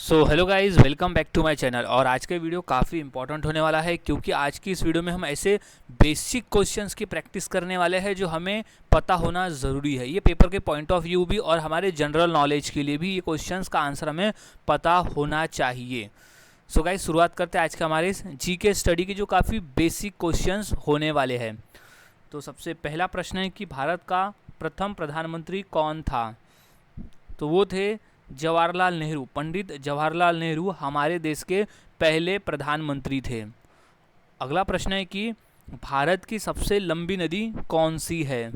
So hello guys, welcome back to my channel. और आज का वीडियो काफ़ी इंपॉर्टेंट होने वाला है क्योंकि आज की इस वीडियो में हम ऐसे बेसिक क्वेश्चंस की प्रैक्टिस करने वाले हैं जो हमें पता होना ज़रूरी है। ये पेपर के पॉइंट ऑफ व्यू भी और हमारे जनरल नॉलेज के लिए भी ये क्वेश्चंस का आंसर हमें पता होना चाहिए। सो गाइज, शुरुआत करते हैं आज के हमारे जी के स्टडी के जो काफ़ी बेसिक क्वेश्चंस होने वाले हैं। तो सबसे पहला प्रश्न है कि भारत का प्रथम प्रधानमंत्री कौन था? तो वो थे जवाहरलाल नेहरू। पंडित जवाहरलाल नेहरू हमारे देश के पहले प्रधानमंत्री थे। अगला प्रश्न है कि भारत की सबसे लंबी नदी कौन सी है?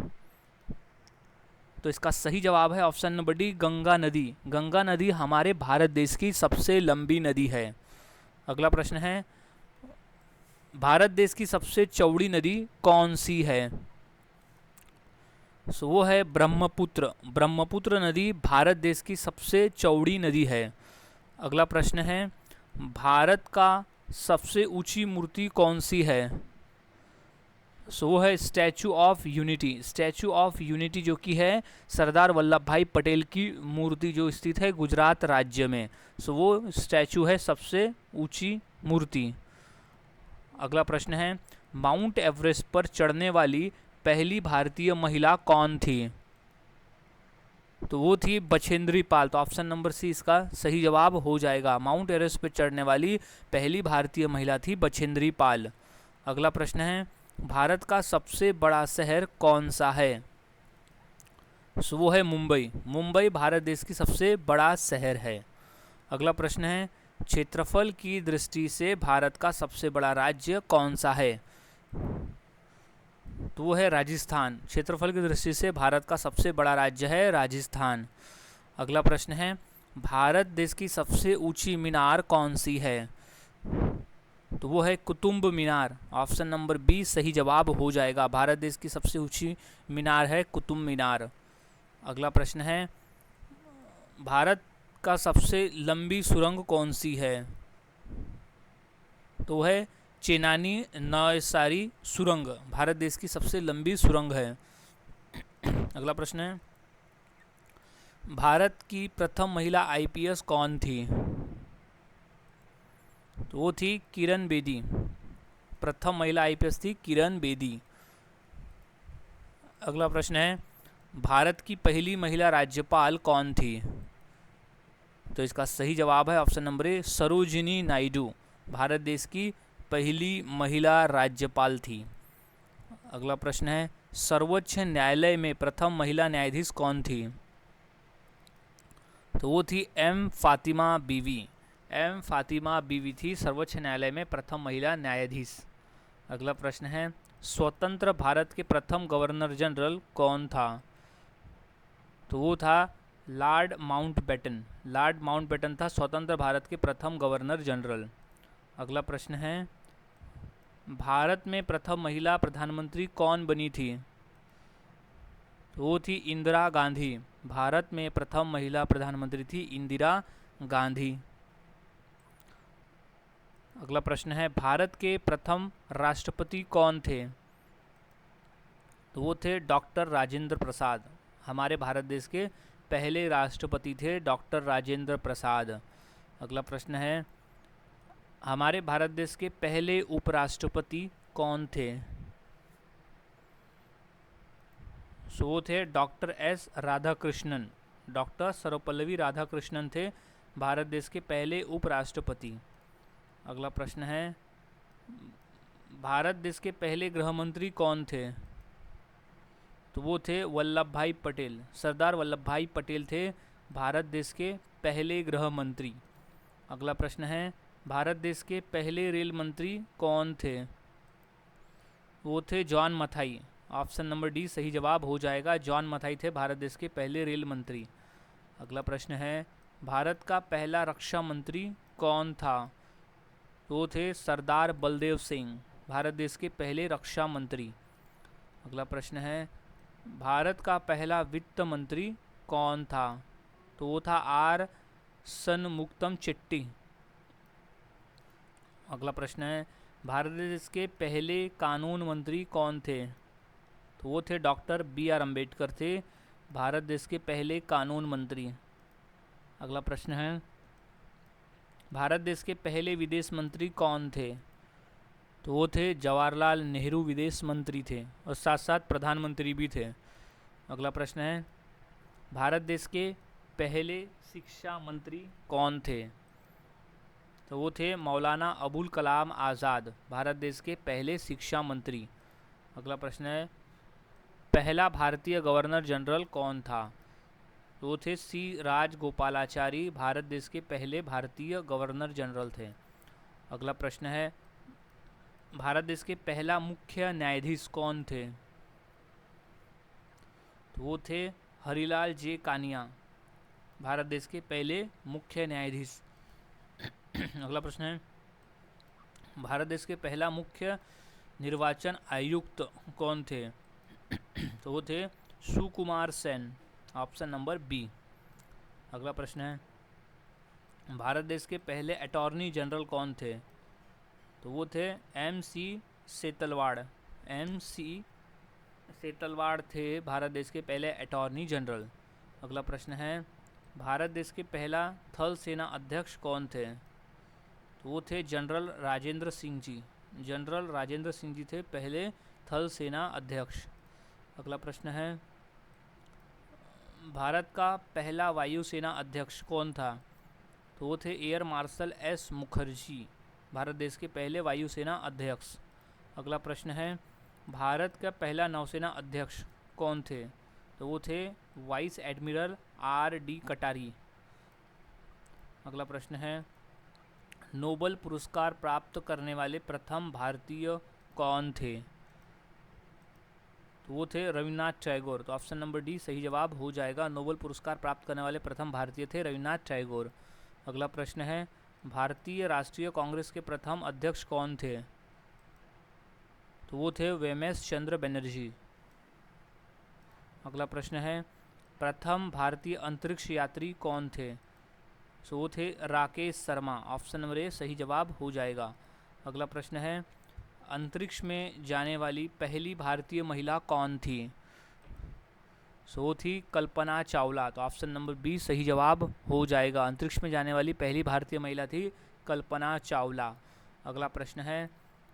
तो इसका सही जवाब है ऑप्शन नंबर डी, गंगा नदी। गंगा नदी हमारे भारत देश की सबसे लंबी नदी है। अगला प्रश्न है, भारत देश की सबसे चौड़ी नदी कौन सी है? सो वो है ब्रह्मपुत्र। ब्रह्मपुत्र नदी भारत देश की सबसे चौड़ी नदी है। अगला प्रश्न है, भारत का सबसे ऊंची मूर्ति कौन सी है? सो वो है statue of unity. Statue of unity जो कि है सरदार वल्लभ भाई पटेल की मूर्ति जो स्थित है गुजरात राज्य में। सो वो स्टैचू है सबसे ऊंची मूर्ति। अगला प्रश्न है, माउंट एवरेस्ट पर चढ़ने वाली पहली भारतीय महिला कौन थी? तो वो थी बछेंद्री पाल। तो ऑप्शन नंबर सी इसका सही जवाब हो जाएगा। माउंट एवरेस्ट पर चढ़ने वाली पहली भारतीय महिला थी बछेंद्री पाल। अगला प्रश्न है, भारत का सबसे बड़ा शहर कौन सा है? सो वो है मुंबई। मुंबई भारत देश की सबसे बड़ा शहर है। अगला प्रश्न है, क्षेत्रफल की दृष्टि से भारत का सबसे बड़ा राज्य कौन सा है? तो वो है राजस्थान। क्षेत्रफल की दृष्टि से भारत का सबसे बड़ा राज्य है राजस्थान। अगला प्रश्न है, भारत देश की सबसे ऊंची मीनार कौन सी है? तो वो है Qutub Minar. Option number B सही जवाब हो जाएगा। भारत देश की सबसे ऊंची मीनार है कुतुब मीनार। अगला प्रश्न है, भारत का सबसे लंबी सुरंग कौन सी है? तो है चेनानी नवसारी सुरंग। भारत देश की सबसे लंबी सुरंग है। अगला प्रश्न है, भारत की प्रथम महिला आईपीएस कौन थी? तो वो थी किरण बेदी। प्रथम महिला आईपीएस थी किरण बेदी। अगला प्रश्न है, भारत की पहली महिला राज्यपाल कौन थी? तो इसका सही जवाब है option number A, Sarojini Naidu. Bharat देश की पहली महिला राज्यपाल थी। अगला प्रश्न है, सर्वोच्च न्यायालय में प्रथम महिला न्यायाधीश कौन थी? तो वो थी एम फातिमा बीवी। एम फातिमा बीवी थी सर्वोच्च न्यायालय में प्रथम महिला न्यायाधीश। अगला प्रश्न है, स्वतंत्र भारत के प्रथम गवर्नर जनरल कौन था? तो वो था लॉर्ड माउंटबेटन। लॉर्ड माउंटबेटन था स्वतंत्र भारत के प्रथम गवर्नर जनरल। अगला प्रश्न है, भारत में प्रथम महिला प्रधानमंत्री कौन बनी थी? तो वो थी इंदिरा गांधी। भारत में प्रथम महिला प्रधानमंत्री थी इंदिरा गांधी। अगला प्रश्न है, भारत के प्रथम राष्ट्रपति कौन थे? तो वो थे डॉक्टर राजेंद्र प्रसाद। हमारे भारत देश के पहले राष्ट्रपति थे डॉक्टर राजेंद्र प्रसाद। अगला प्रश्न है, हमारे भारत देश के पहले उपराष्ट्रपति कौन थे? सो वो थे doctor S Radhakrishnan. Doctor Sarvepalli Radhakrishnan थे भारत देश के पहले उपराष्ट्रपति। अगला प्रश्न है, भारत देश के पहले गृह मंत्री कौन थे? तो वो थे वल्लभ भाई पटेल। सरदार वल्लभ भाई पटेल थे भारत देश के पहले गृह मंत्री। अगला प्रश्न है, भारत देश के पहले रेल मंत्री कौन थे? वो थे John Mathai. Option number D सही जवाब हो जाएगा। जॉन मथाई थे भारत देश के पहले रेल मंत्री। अगला प्रश्न है, भारत का पहला रक्षा मंत्री कौन था? वो थे सरदार बलदेव सिंह। भारत देश के पहले रक्षा मंत्री। अगला प्रश्न है, भारत का पहला वित्त मंत्री कौन था? तो वो था आर सनमुक्तम चेट्टी। अगला प्रश्न है, भारत देश के पहले कानून मंत्री कौन थे? तो वो थे डॉक्टर बी आर अम्बेडकर थे भारत देश के पहले कानून मंत्री। अगला प्रश्न है, भारत देश के पहले विदेश मंत्री कौन थे? तो वो थे जवाहरलाल नेहरू, विदेश मंत्री थे और साथ साथ प्रधानमंत्री भी थे। अगला प्रश्न है, भारत देश के पहले शिक्षा मंत्री कौन थे? तो वो थे मौलाना अबुल कलाम आज़ाद, भारत देश के पहले शिक्षा मंत्री। अगला प्रश्न है, पहला भारतीय गवर्नर जनरल कौन था? तो वो थे सी राजगोपालाचारी, भारत देश के पहले भारतीय गवर्नर जनरल थे। अगला प्रश्न है, भारत देश के पहला मुख्य न्यायाधीश कौन थे? तो वो थे हरिलाल जे कानिया, भारत देश के पहले मुख्य न्यायाधीश। अगला प्रश्न है, भारत देश के पहला मुख्य निर्वाचन आयुक्त कौन थे? तो वो थे Sukumar Sen, option number B. अगला प्रश्न है, भारत देश के पहले अटॉर्नी जनरल कौन थे? तो वो थे MC सेतलवाड़, MC सेतलवाड़ थे भारत देश के पहले अटॉर्नी जनरल। अगला प्रश्न है, भारत देश के पहला थल सेना अध्यक्ष कौन थे? तो वो थे जनरल राजेंद्र सिंह जी, जनरल राजेंद्र सिंह जी थे पहले थल सेना अध्यक्ष। अगला प्रश्न है, भारत का पहला वायुसेना अध्यक्ष कौन था? तो वो थे air marshal S Mukherjee, Bharat देश के पहले वायुसेना अध्यक्ष। अगला प्रश्न है, भारत का पहला नौसेना अध्यक्ष कौन थे? तो वो थे वाइस एडमिरल RD कटारी। अगला प्रश्न है, नोबल पुरस्कार प्राप्त करने वाले प्रथम भारतीय कौन थे? तो वो थे रविन्द्रनाथ टैगोर। तो ऑप्शन नंबर डी सही जवाब हो जाएगा, नोबल पुरस्कार प्राप्त करने वाले प्रथम भारतीय थे रविन्द्रनाथ टैगोर। अगला प्रश्न है, भारतीय राष्ट्रीय कांग्रेस के प्रथम अध्यक्ष कौन थे? तो वो थे वेमेश चंद्र बनर्जी। अगला प्रश्न है, प्रथम भारतीय अंतरिक्ष यात्री कौन थे? तो वो थे Rakesh Sharma, option number A सही जवाब हो जाएगा। अगला प्रश्न है, अंतरिक्ष में जाने वाली पहली भारतीय महिला कौन थी? सो थी कल्पना चावला, तो ऑप्शन नंबर बी सही जवाब हो जाएगा, अंतरिक्ष में जाने वाली पहली भारतीय महिला थी कल्पना चावला। अगला प्रश्न है,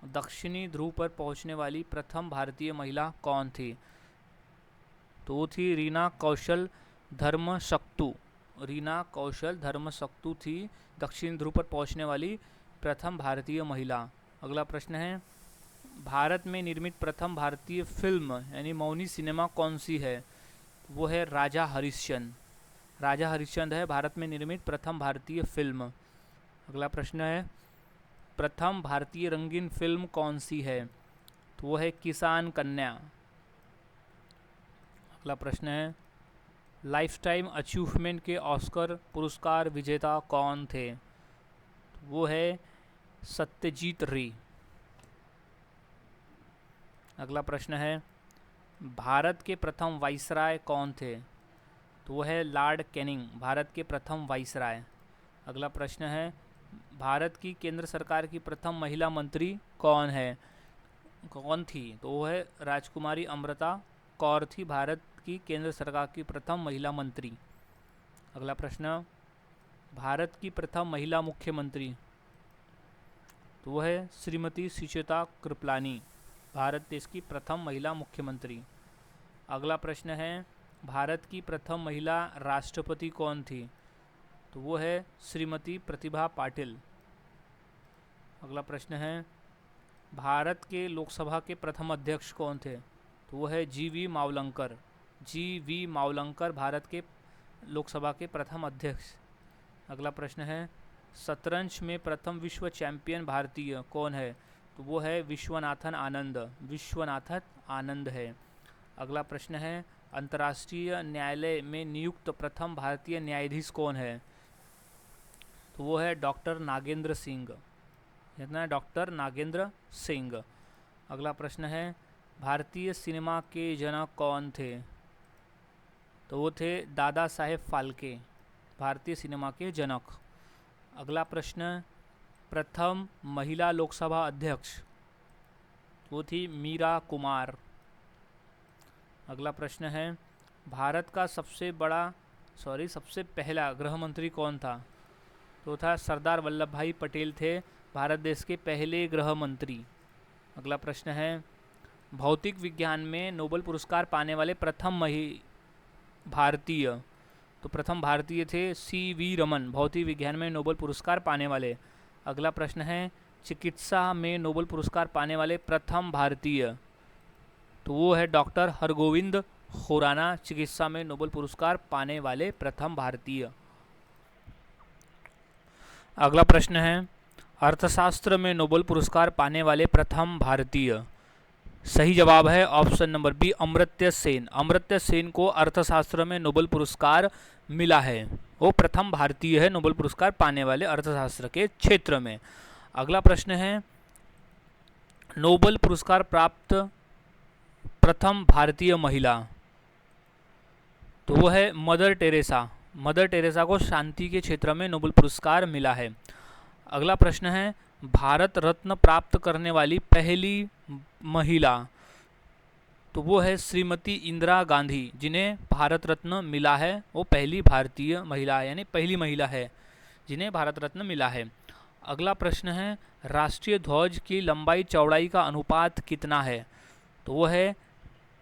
दक्षिणी ध्रुव पर पहुंचने वाली प्रथम भारतीय महिला कौन थी? तो वो थी रीना कौशल धर्मशक्तु, रीना कौशल धर्मशक्तु थी दक्षिण ध्रुव पर पहुंचने वाली प्रथम भारतीय महिला। अगला प्रश्न है, भारत में निर्मित प्रथम भारतीय फिल्म यानी मौनी सिनेमा कौन सी है? वो है राजा हरिश्चंद्र, राजा हरिश्चंद्र है भारत में निर्मित प्रथम भारतीय फिल्म। अगला प्रश्न है, प्रथम भारतीय रंगीन फिल्म कौन सी है? तो वो है किसान कन्या। अगला प्रश्न है, लाइफ टाइम अचीवमेंट के ऑस्कर पुरस्कार विजेता कौन थे? तो वो है सत्यजीत रे। अगला प्रश्न है, भारत के प्रथम वाइसराय कौन थे? तो वो है लॉर्ड कैनिंग, भारत के प्रथम वाइसराय। अगला प्रश्न है, भारत की केंद्र सरकार की प्रथम महिला मंत्री कौन थी? तो वो है राजकुमारी अमृता कौर थी भारत की केंद्र सरकार की प्रथम महिला मंत्री। अगला प्रश्न, भारत की प्रथम महिला मुख्यमंत्री? तो वो है श्रीमती सुचेता कृपलानी, भारत देश की प्रथम महिला मुख्यमंत्री। अगला प्रश्न है, भारत की प्रथम महिला राष्ट्रपति कौन थी? तो वो है श्रीमती प्रतिभा पाटिल। अगला प्रश्न है, भारत के लोकसभा के प्रथम अध्यक्ष कौन थे? तो वो है GV मावलंकर, GV मावलंकर भारत के लोकसभा के प्रथम अध्यक्ष। अगला प्रश्न है, शतरंज में प्रथम विश्व चैंपियन भारतीय कौन है? तो वो है विश्वनाथन आनंद, विश्वनाथन आनंद है। अगला प्रश्न है, अंतर्राष्ट्रीय न्यायालय में नियुक्त प्रथम भारतीय न्यायाधीश कौन है? तो वो है डॉक्टर नागेंद्र सिंह, इतना डॉक्टर नागेंद्र सिंह। अगला प्रश्न है, भारतीय सिनेमा के जनक कौन थे? तो वो थे दादा साहेब फाल्के, भारतीय सिनेमा के जनक। अगला प्रश्न, प्रथम महिला लोकसभा अध्यक्ष? वो थी मीरा कुमार। अगला प्रश्न है, भारत का सबसे पहला गृह मंत्री कौन था? तो था सरदार वल्लभ भाई पटेल थे भारत देश के पहले गृह मंत्री। अगला प्रश्न है, भौतिक विज्ञान में नोबेल पुरस्कार पाने वाले प्रथम भारतीय। तो प्रथम भारतीय थे CV रमन, भौतिक विज्ञान में नोबेल पुरस्कार पाने वाले। अगला प्रश्न है, चिकित्सा में नोबेल पुरस्कार पाने वाले प्रथम भारतीय। तो वो है डॉक्टर हरगोविंद खुराना, चिकित्सा में नोबेल पुरस्कार पाने वाले प्रथम भारतीय। अगला प्रश्न है, अर्थशास्त्र में नोबेल पुरस्कार पाने वाले प्रथम भारतीय। सही जवाब है option number B, Amartya Sen. Amartya Sen को अर्थशास्त्र में नोबेल पुरस्कार मिला है, वो प्रथम भारतीय है नोबेल पुरस्कार पाने वाले अर्थशास्त्र के क्षेत्र में। अगला प्रश्न है, नोबेल पुरस्कार प्राप्त प्रथम भारतीय महिला। तो वो है मदर टेरेसा। मदर टेरेसा को शांति के क्षेत्र में नोबेल पुरस्कार मिला है। अगला प्रश्न है, भारत रत्न प्राप्त करने वाली पहली महिला। तो वो है श्रीमती इंदिरा गांधी, जिन्हें भारत रत्न मिला है। वो पहली भारतीय महिला है, यानी पहली महिला है जिन्हें भारत रत्न मिला है। अगला प्रश्न है, राष्ट्रीय ध्वज की लंबाई चौड़ाई का अनुपात कितना है। तो वो है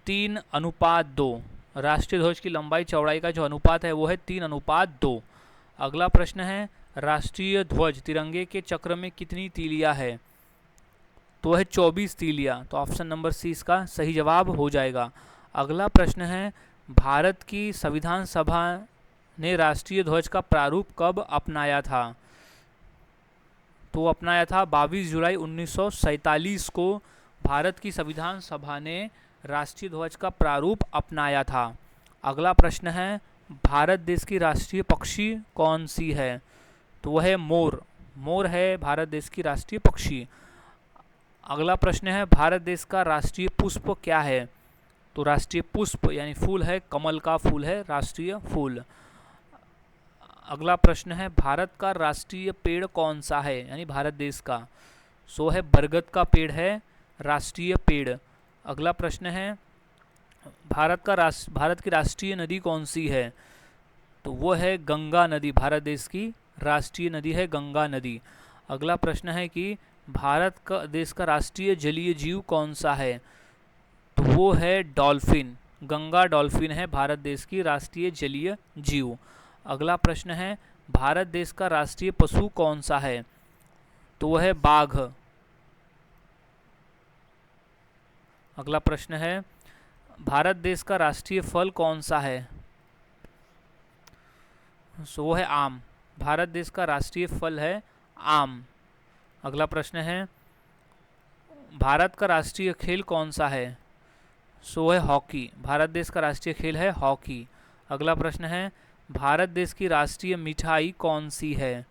3:2। राष्ट्रीय ध्वज की लंबाई चौड़ाई का जो अनुपात है वो है 3:2। अगला प्रश्न है, राष्ट्रीय ध्वज तिरंगे के चक्र में कितनी तीलियां है। तो है 24 तीलियां। तो ऑप्शन नंबर सी इसका सही जवाब हो जाएगा। अगला प्रश्न है, भारत की संविधान सभा ने राष्ट्रीय ध्वज का प्रारूप कब अपनाया था। तो अपनाया था 22 जुलाई 1947 को भारत की संविधान सभा ने राष्ट्रीय ध्वज का प्रारूप अपनाया था। अगला प्रश्न है, भारत देश की राष्ट्रीय पक्षी कौन सी है। तो वह है मोर। मोर है भारत देश की राष्ट्रीय पक्षी। अगला प्रश्न है, भारत देश का राष्ट्रीय पुष्प क्या है। तो राष्ट्रीय पुष्प यानी फूल है, कमल का फूल है राष्ट्रीय फूल। अगला प्रश्न है, भारत का राष्ट्रीय पेड़ कौन सा है, यानी भारत देश का। सो है बरगद का पेड़ है राष्ट्रीय पेड़। अगला प्रश्न है, भारत की राष्ट्रीय नदी कौन सी है। तो वो है गंगा नदी। भारत देश की राष्ट्रीय नदी है गंगा नदी। अगला प्रश्न है कि भारत का देश का राष्ट्रीय जलीय जीव कौन सा है। तो वो है डॉल्फिन। गंगा डॉल्फिन है भारत देश की राष्ट्रीय जलीय जीव। अगला प्रश्न है, भारत देश का राष्ट्रीय पशु कौन सा है। तो वह है बाघ। अगला प्रश्न है, भारत देश का राष्ट्रीय फल कौन सा है। सो वो है आम। भारत देश का राष्ट्रीय फल है आम। अगला प्रश्न है, भारत का राष्ट्रीय खेल कौन सा है। सो है हॉकी। भारत देश का राष्ट्रीय खेल है हॉकी। अगला प्रश्न है, भारत देश की राष्ट्रीय मिठाई कौन सी है।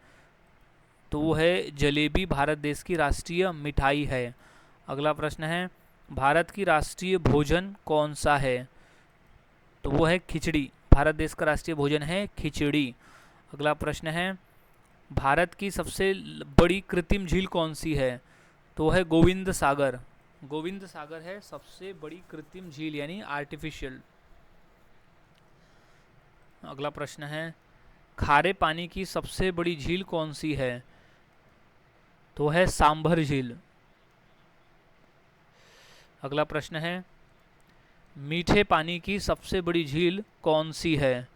तो वो है जलेबी। भारत देश की राष्ट्रीय मिठाई है। अगला प्रश्न है, भारत की राष्ट्रीय भोजन कौन सा है। तो वो है खिचड़ी। भारत देश का राष्ट्रीय भोजन है खिचड़ी। अगला प्रश्न है, भारत की सबसे बड़ी कृत्रिम झील कौन सी है। तो है गोविंद सागर। गोविंद सागर है सबसे बड़ी कृत्रिम झील यानी आर्टिफिशियल। अगला प्रश्न है, खारे पानी की सबसे बड़ी झील कौन सी है। तो है सांभर झील। अगला प्रश्न है, मीठे पानी की सबसे बड़ी झील कौन सी है।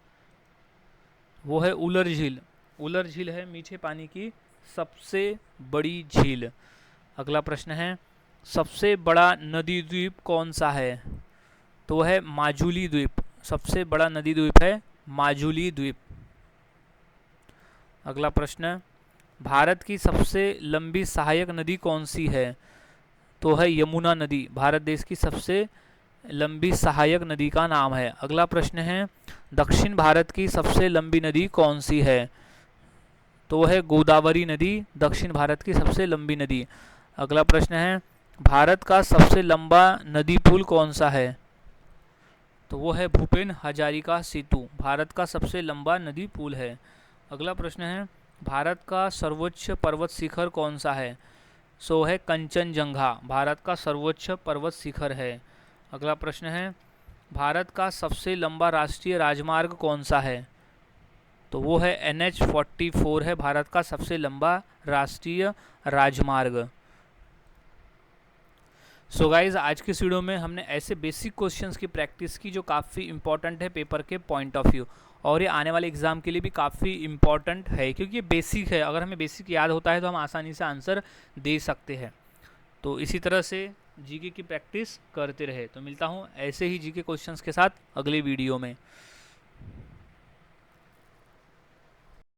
वो है उलर झील। उलर झील है मीठे पानी की सबसे बड़ी झील। अगला प्रश्न है, सबसे बड़ा नदी द्वीप कौन सा है। तो है माजुली द्वीप। सबसे बड़ा नदी द्वीप है माजुली द्वीप। अगला प्रश्न, भारत की सबसे लंबी सहायक नदी कौन सी है। तो है यमुना नदी। भारत देश की सबसे लंबी सहायक नदी का नाम है। अगला प्रश्न है, दक्षिण भारत की सबसे लंबी नदी कौन सी है। तो है गोदावरी नदी दक्षिण भारत की सबसे लंबी नदी। अगला प्रश्न है, भारत का सबसे लंबा नदी पुल कौन सा है। तो वो है भूपेन हजारिका सेतु। भारत का सबसे लंबा नदी पुल है। अगला प्रश्न है, भारत का सर्वोच्च पर्वत शिखर कौन सा है। सो है कंचनजंगा। भारत का सर्वोच्च पर्वत शिखर है। अगला प्रश्न है, भारत का सबसे लंबा राष्ट्रीय राजमार्ग कौन सा है। तो वो है NH-44 है भारत का सबसे लंबा राष्ट्रीय राजमार्ग। सो गाइज, आज के इस वीडियो में हमने ऐसे बेसिक क्वेश्चंस की प्रैक्टिस की जो काफ़ी इंपॉर्टेंट है पेपर के पॉइंट ऑफ व्यू, और ये आने वाले एग्जाम के लिए भी काफ़ी इंपॉर्टेंट है क्योंकि ये बेसिक है। अगर हमें बेसिक याद होता है तो हम आसानी से आंसर दे सकते हैं। तो इसी तरह से जीके की प्रैक्टिस करते रहे। तो मिलता हूँ ऐसे ही जीके क्वेश्चंस के साथ अगले वीडियो में।